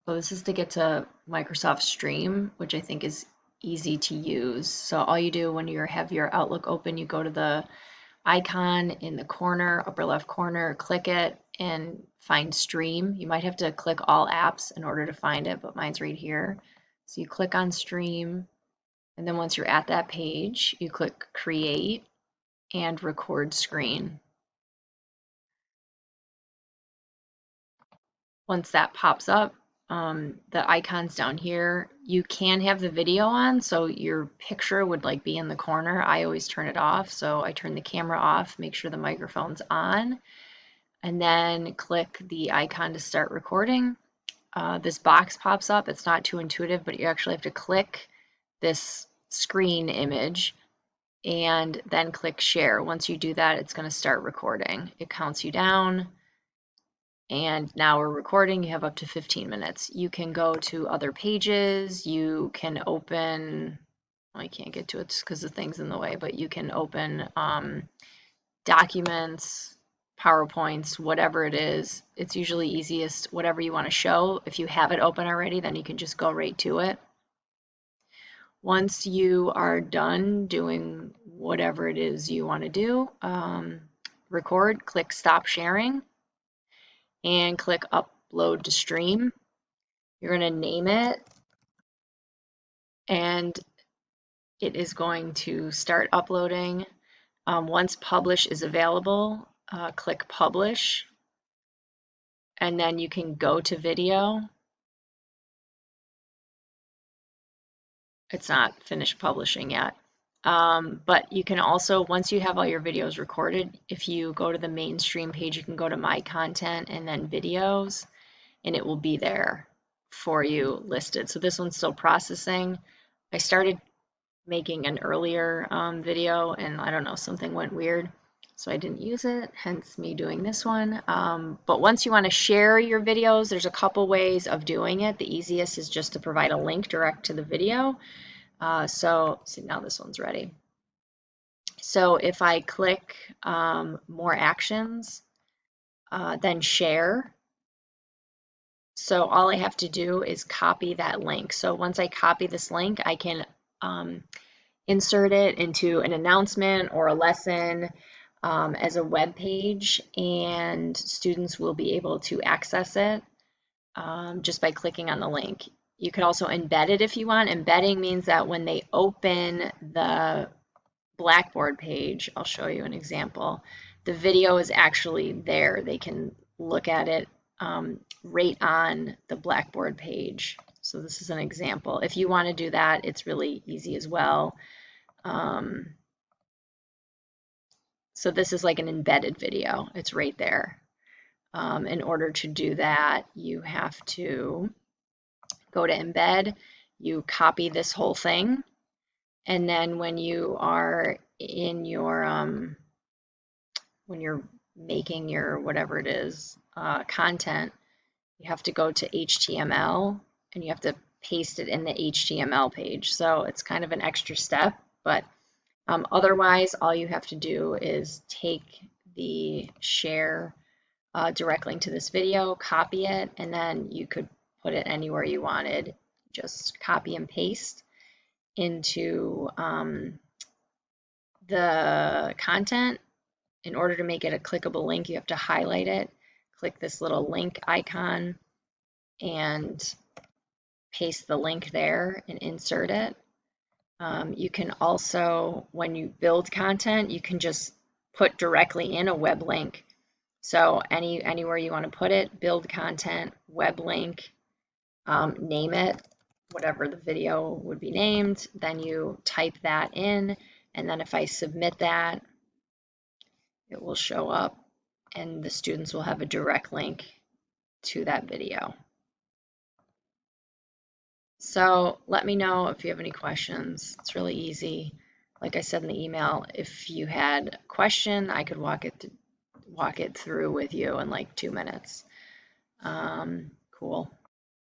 So this is to get to Microsoft Stream, which I think is easy to use. So all you do when you have your Outlook open, you go to the icon in the corner, upper left corner, click it and find Stream. You might have to click all apps in order to find it, but mine's right here. So you click on Stream, and then once you're at that page, you click Create and Record Screen. Once that pops up, the icons down here, you can have the video on, so your picture would like be in the corner. I always turn it off, so I turn the camera off, make sure the microphone's on, and then click the icon to start recording. This box pops up. It's not too intuitive, but you actually have to click this screen image and then click share. Once you do that, it's going to start recording. It counts you down. And now we're recording. You have up to 15 minutes. You can go to other pages. You can open, well, I can't get to it because the thing's in the way, but you can open documents, PowerPoints, whatever it is. It's usually easiest, whatever you want to show. If you have it open already, then you can just go right to it. Once you are done doing whatever it is you want to do, record, click stop sharing and click upload to stream. You're going to name it and it is going to start uploading. Once publish is available, click publish and then you can go to video. It's not finished publishing yet. But you can also, once you have all your videos recorded, if you go to the mainstream page, you can go to My Content and then Videos, and it will be there for you listed. So this one's still processing. I started making an earlier video, and I don't know, something went weird, so I didn't use it, hence me doing this one. But once you want to share your videos, there's a couple ways of doing it. The easiest is just to provide a link direct to the video. So now this one's ready. So if I click more actions, then share. So all I have to do is copy that link. So once I copy this link, I can insert it into an announcement or a lesson as a web page, and students will be able to access it just by clicking on the link. You could also embed it if you want. Embedding means that when they open the Blackboard page, I'll show you an example, the video is actually there. They can look at it right on the Blackboard page. So this is an example. If you want to do that, it's really easy as well. So this is like an embedded video. It's right there. In order to do that, you have to go to embed, you copy this whole thing, and then when you are in your, when you're making your whatever it is, content, you have to go to HTML and you have to paste it in the HTML page. So it's kind of an extra step, but otherwise all you have to do is take the share direct link to this video, copy it, and then you could put it anywhere you wanted. Just copy and paste into the content. In order to make it a clickable link, you have to highlight it, click this little link icon, and paste the link there and insert it. You can also, when you build content, you can just put directly in a web link. So anywhere you want to put it, build content, web link, name it, whatever the video would be named, then you type that in, and then if I submit that, it will show up and the students will have a direct link to that video. So let me know if you have any questions. It's really easy. Like I said in the email, if you had a question, I could walk it through with you in like 2 minutes. Cool.